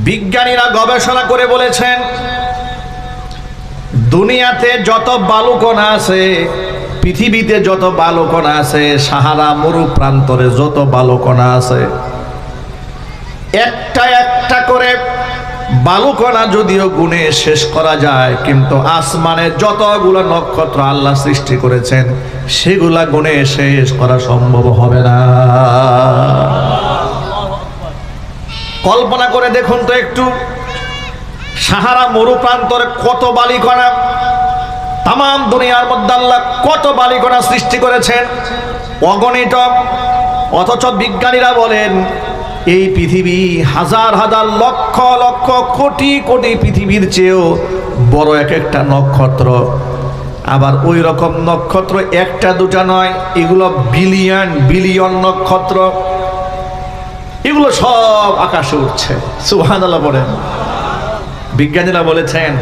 বিজ্ঞানীরা গবেষণা করে বলেছেন দুনিয়াতে যত বালুকণা আছে, পৃথিবীতে যত বালুকণা আছে, সাহারা মরু প্রান্তরে যত বালুকণা আছে, একটা একটা করে বালুকণা যদিও গুণে শেষ করা যায়, কিন্তু আসমানে যতগুলো নক্ষত্র আল্লাহ সৃষ্টি করেছেন সেগুলা গুণে শেষ করা সম্ভব হবে না। কল্পনা করে দেখুন তো একটু, সাহারা মরু প্রান্তরে কত বালিকণা, তাম দুনিয়ার মধ্যে আল্লাহ কত বালিকণা সৃষ্টি করেছেন, অগণিত। অথচ বিজ্ঞানীরা বলেন এই পৃথিবী হাজার হাজার লক্ষ লক্ষ কোটি কোটি পৃথিবীর চেয়েও বড় এক একটা নক্ষত্র। আবার ওই রকম নক্ষত্র একটা দুটা নয়, এগুলো বিলিয়ন বিলিয়ন নক্ষত্র, এগুলো সব আকাশে উঠছে। সুবহানাল্লাহ বলেন। বিজ্ঞানীরা বলেছেন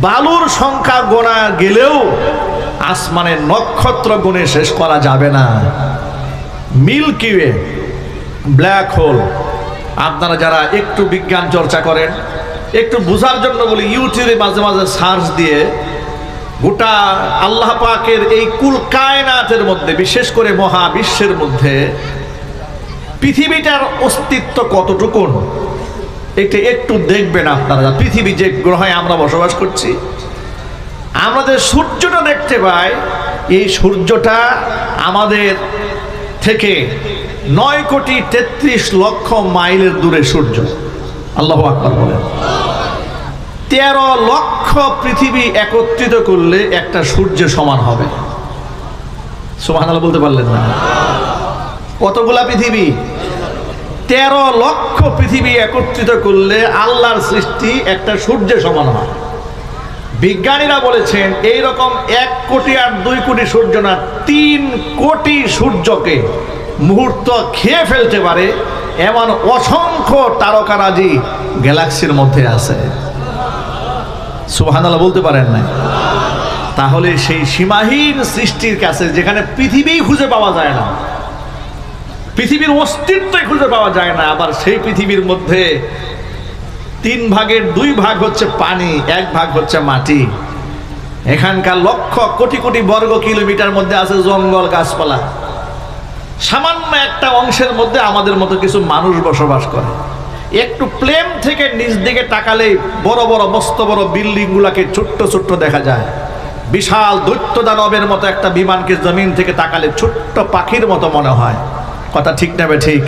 বালুর সংখ্যা গোনা গেলেও আসমানের নক্ষত্র গুণে শেষ করা যাবে না। মিল্কি ওয়ে, ব্ল্যাক হোল, আপনারা যারা একটু বিজ্ঞান চর্চা করেন, একটু বোঝার জন্য বলি, ইউটিউবে মাঝে মাঝে সার্চ দিয়ে গোটা আল্লাহ পাকের এই কুল কায়নাতের মধ্যে, বিশেষ করে মহাবিশ্বের মধ্যে পৃথিবীটার অস্তিত্ব কতটুকু এটা একটু দেখবেন আপনারা। পৃথিবী যে গ্রহে আমরা বসবাস করছি, আমরা যে সূর্যটা দেখতে পাই, এই সূর্যটা আমাদের থেকে 9,33,00,000 মাইলের দূরে সূর্য। আল্লাহু আকবার বলেন। 13 লক্ষ পৃথিবী একত্রিত করলে একটা সূর্য সমান হবে। সুবহানাল্লাহ বলতে পারলেন না? কতগুলা পৃথিবী? 13 লক্ষ পৃথিবী একত্রিত করলে আল্লাহর সৃষ্টি একটা সূর্য সমান হয়। বিজ্ঞানীরা বলেছেন এইরকম 1 কোটি আর 2 কোটি সূর্য না, 3 কোটি সূর্যকে মুহূর্ত খেয়ে ফেলতে পারে এমন অসংখ্য তারকারাজি গ্যালাক্সির মধ্যে আছে। সুবহানাল্লাহ বলতে পারেন না? তাহলে সেই সীমাহীন সৃষ্টির কাছে, যেখানে পৃথিবী খুঁজে পাওয়া যায় না, পৃথিবীর অস্তিত্বই খুঁজে পাওয়া যায় না, আবার সেই পৃথিবীর মধ্যে 3 ভাগের 2 ভাগ হচ্ছে পানি, 1 ভাগ হচ্ছে মাটি। এখানকার লক্ষ কোটি কোটি বর্গ কিলোমিটার মধ্যে আছে জঙ্গল গাছপালা। সামান্য একটা অংশের মধ্যে আমাদের মতো কিছু মানুষ বসবাস করে। একটু প্লেন থেকে নিচ দিকে তাকালেই বড় বড় মস্ত বড় বিল্ডিং গুলাকে ছোট্ট ছোট্ট দেখা যায়। বিশাল দৈত্য দানবের মতো একটা বিমানকে জমিন থেকে তাকালে ছোট্ট পাখির মতো মনে হয়। কথা ঠিক না বে ঠিক?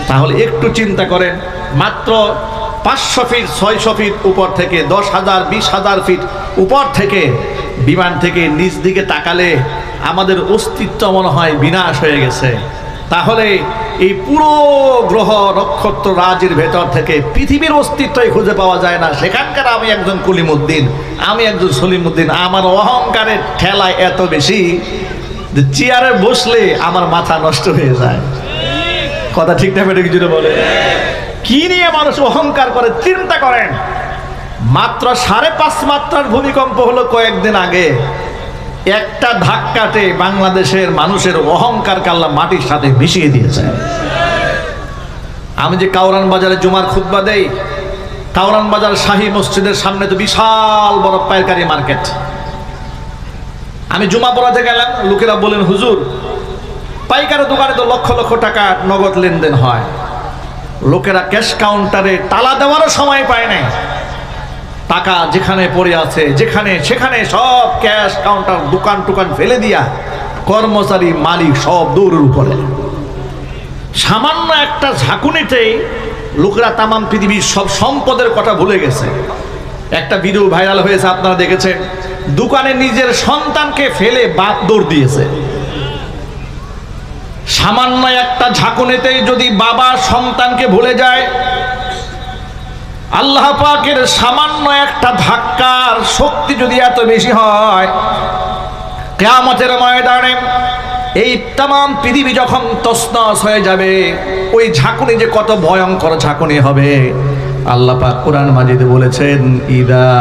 তাহলে একটু চিন্তা করেন, মাত্র 500 ফিট 600 ফিট উপর থেকে, 10,000 20,000 ফিট উপর থেকে বিমান থেকে নিচ দিকে তাকালে আমাদের অস্তিত্ব মনে হয় বিনাশ হয়ে গেছে। তাহলে এই পুরো গ্রহ নক্ষত্র রাজির ভেতর থেকে পৃথিবীর অস্তিত্বই খুঁজে পাওয়া যায় না। সেখানকার আমি একজন কলিমুদ্দিন, আমি একজন সলিমুদ্দিন, আমার অহংকারের ঠেলায় এত বেশি যে চেয়ারে বসলে আমার মাথা নষ্ট হয়ে যায়। কথা ঠিক না বেটে কিছু বলে? কি নিয়ে মানুষ অহংকার করে চিন্তা করেন। মাত্র 5.5 মাত্রার ভূমিকম্প হলো কয়েকদিন আগে। একটা ধাক্কাতে বাংলাদেশের মানুষের অহংকারকে আল্লাহ মাটির সাথে মিশিয়ে দিয়েছে। আমি যে কাউরান বাজারে জুমার খুতবা দেই, কাউরান বাজার শাহী মসজিদের সামনে তো বিশাল বড় পাইকারি মার্কেট। আমি জুমা পড়াতে গেলাম, লোকেরা বলেন হুজুর পাইকারি দোকানে তো লক্ষ লক্ষ টাকা নগদ লেনদেন হয়। লোকেরা ক্যাশ কাউন্টারে তালা দেওয়ারও সময় পায় নাই। টাকা যেখানে পড়ে আছে, যেখানে সেখানে সব ক্যাশ কাউন্টার দোকান টোকান ফেলে দিয়া কর্মচারী মালিক সব দৌড়ের উপরে। সামান্য একটা ঝাঁকুনিতেই লোকেরা তামাম পৃথিবীর সব সম্পদের কথা ভুলে গেছে। একটা ভিডিও ভাইরাল হয়েছে, আপনারা দেখেছেন, দোকানে নিজের সন্তানকে ফেলে বাপ দৌড় দিয়েছে। সামান্য একটা ঝাঁকুনিতেই যদি বাবা সন্তানকে ভুলে যায়, আল্লাহ পাকের সামান্য একটা ধাক্কার শক্তি যদি এত বেশি হয়, কিয়ামতের ময়দানে এই তামাম পৃথিবী যখন তছনছ হয়ে যাবে, ওই ঝাঁকুনি যে কত ভয়ঙ্কর ঝাঁকুনি হবে। আল্লাহ পাক কোরআন মাজিদে বলেছেন, ইদা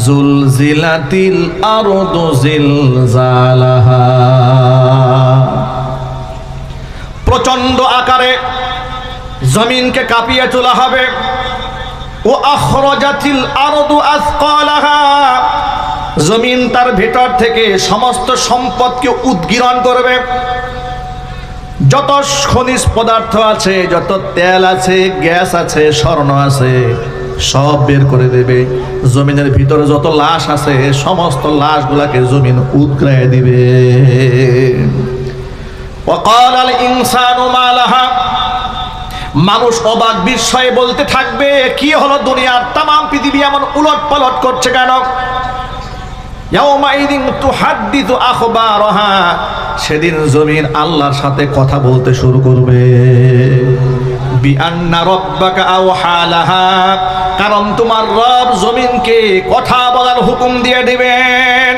জুলজিলাতিল আরদু জিলজালাহা। প্রচন্ড আকারে জমিনকে কাঁপিয়ে তোলা হবে। ও আখরাজাতিল আরদু আসকালাহা, জমিন তার ভেতর থেকে সমস্ত সম্পদকে উদ্গীরণ করবে। যত খনিজ পদার্থ আছে, যত তেল আছে, গ্যাস আছে, স্বর্ণ আছে, সব বের করে দেবে। জমিনের ভিতরে যত লাশ আছে, সমস্ত লাশগুলাকে জমিন উৎগ্রায় দিবে। ওয়াকাল আল ইনসানু মা লাহা, মানুষ অবাক বিস্ময়ে বলতে থাকবে, কি হলো দুনিয়ার তাম পৃথিবী এমন উলট পালট করছে কেন? ইয়াউমাইদিন তুহাদ্দিসু আখবারাহা, সেদিন জমিন আল্লাহর সাথে কথা বলতে শুরু করবে। বিআন্না রাব্বাকা আওহা লাহা, কারণ তোমার রব জমিনকে কথা বলার হুকুম দিয়ে দিবেন।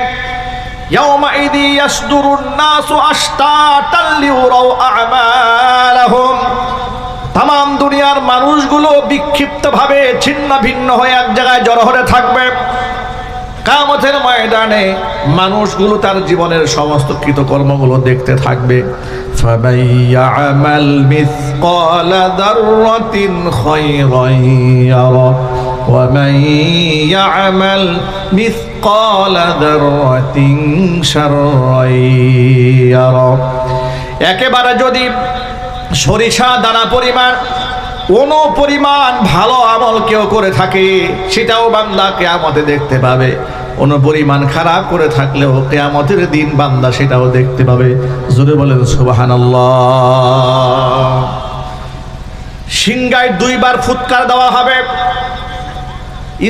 ইয়াউমাইদি ইয়াসদুরুন নাসু আশতাতাল লিউরাউ আ'মালাহুম, তাম দুনিয়ার মানুষগুলো বিক্ষিপ্তভাবে ছিন্ন ভিন্ন হয়ে এক জায়গায় জড়ো হয়ে থাকবে। কিয়ামতের ময়দানে মানুষগুলো তার জীবনের সমস্ত কৃতকর্মগুলো দেখতে থাকবে। ফামান ইয়া'মাল মিসকালা যাররাতিন খায়রান ইয়ারা ওয়া মান ইয়া'মাল মিসকালা যাররাতিন শাররান ইয়ারা। একেবারে যদি সরিষা দানা পরিমাণ পরিমাণ ভালো আমল কেউ করে থাকে, সেটাও বান্দা কিয়ামতে দেখতে পাবে। পরিমাণ খারাপ করে থাকলেও কিয়ামতের দিন বান্দা সেটাও দেখতে পাবে। জোরে বলেন সুবহানাল্লাহ। সিংহায় দুইবার ফুৎকার দেওয়া হবে।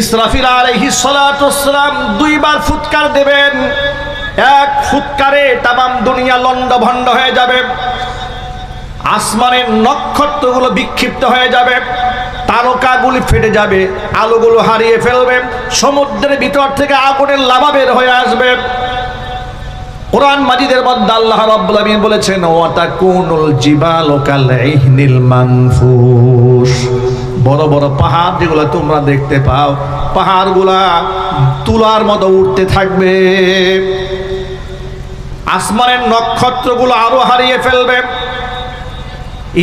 ইসরাফিল আলাইহিস সালাতু ওয়াসসালাম দুইবার ফুৎকার দেবেন। এক ফুৎকারে তামাম দুনিয়া লন্ডভন্ড হয়ে যাবে। আসমানের নক্ষত্রগুলো বিক্ষিপ্ত হয়ে যাবে, তারকাগুলি ফেটে যাবে, আলোগুলো হারিয়ে ফেলবে, সমুদ্রের ভিতর থেকে আগুনের লাভা বের হয়ে আসবে। কোরআন মাজিদের মধ্যে আল্লাহ রাব্বুল আলামিন বলেছেন, ওয়া তাকুনুল জিবালু কাল ইহনিল মানফুস, বড় বড় পাহাড় যেগুলো তোমরা দেখতে পাও, পাহাড়গুলা তুলার মতো উঠতে থাকবে। আসমানের নক্ষত্রগুলো আলো হারিয়ে ফেলবে।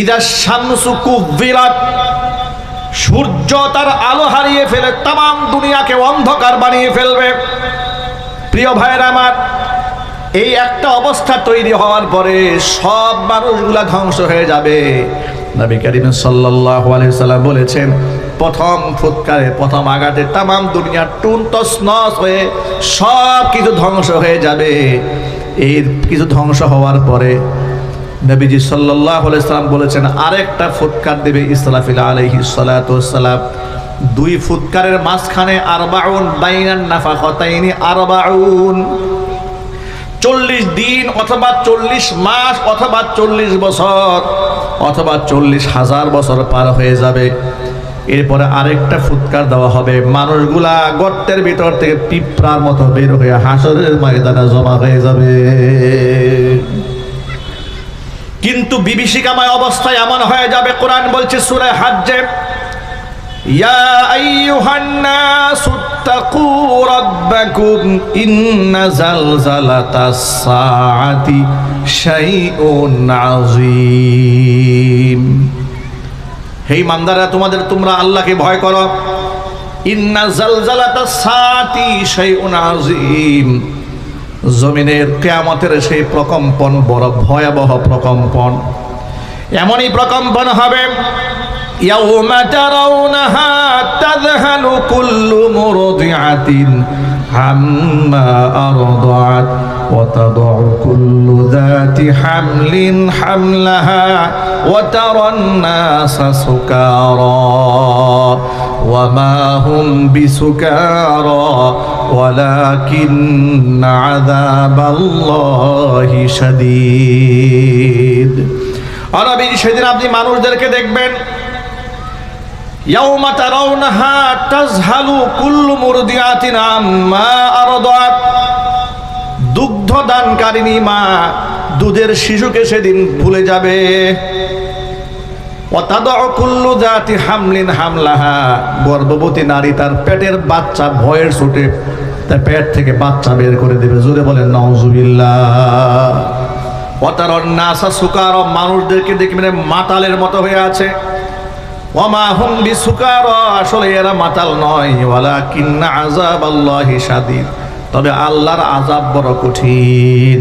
ইদা শামসু কুব্বিরাত, সূর্য তার আলো হারিয়ে ফেলে তাম দুনিয়াকে অন্ধকার বানিয়ে ফেলবে। প্রিয় ভাইয়েরা আমার, এই একটা অবস্থা তৈরি হওয়ার পরে সব মানুষগুলা ধ্বংস হয়ে যাবে। নবী করিম সাল্লাল্লাহু আলাইহি সাল্লাম বলেছেন, প্রথম ফুৎকারে, প্রথম আঘাতে তাম দুনিয়া টুন তছনছ হয়ে সব কিছু ধ্বংস হয়ে যাবে। এই কিছু ধ্বংস হওয়ার পরে নবীজি সাল্লাল্লাহু আলাইহি সাল্লাম বলেছেন, আরেকটা ফুৎকার দেবে ইসরাফিল আলাইহিস সালাতু ওয়াসসালাম। দুই ফুৎকারের মাঝখানে 40 বাইনান নাফাখাতাইনি 40, 40 দিন অথবা 40 মাস অথবা 40 বছর অথবা 40,000 বছর পার হয়ে যাবে। এরপরে আরেকটা ফুৎকার দেওয়া হবে। মানুষগুলা গর্তের ভিতর থেকে পিঁপড়ার মতো বের হয়ে হাসরের ময়দানে জমা হয়ে যাবে। কিন্তু বিভীষিকাময় অবস্থায় এমন হয়ে যাবে, কোরআন বলছে সূরা হাজ্জে, ইয়া আইয়ুহান নাসু তাকু রাব্বাকুম ইন্না জালজালাতাস সাআতি শাইউন আযীম। হে ইমানদাররা, তোমরা আল্লাহকে ভয় করো। ইন্না জালজালাতাস সাআতি শাইউন আযীম, জমিনের কিয়ামতের সেই প্রকম্পন বড় ভয়াবহ প্রকম্পন। এমনই প্রকম্পন হবে, ইয়াউমা তারাউনাহা তাযহালু কুল্লু মুরদিআতিন আম্মা আরদাআত ওয়া তাদউ কুল্লু যাতি হামলিন হামলাহা ওয়া তারান নাসা সুকারা ওয়া মা হুম বিসুকারা ওয়ালাকিন্না আযাবাল্লাহি শাদীদ। আরবি সেদিন আপনি মানুষদেরকে দেখবেন, ইয়াউমা তারাউনাহা তাযহালু কুল্লু মুরদিআতিন আম্মা আরদাআত, দুগ্ধ দানকারিণী মা দুধের শিশুকে সেদিন ভুলে যাবে। ওয়া তাদউ কুল্লু যাতি হামলিন হামলাহা, গর্ভবতী নারী তার পেটের বাচ্চা ভয়ের ছুটে তার পেট থেকে বাচ্চা বের করে দেবে। জোরে বলেন নাউজুবিল্লাহ। ওয়া তারান নাসা সুকারা, মানুষদেরকে দেখবেন মাতালের মতো হয়ে আছে। ওয়ামা হুম বিসুকারা, আসলে এরা মাতাল নয়, ওয়ালাকিন্না আযাবাল্লাহি শাদীদ, তবে আল্লাহর আযাব বড় কঠিন।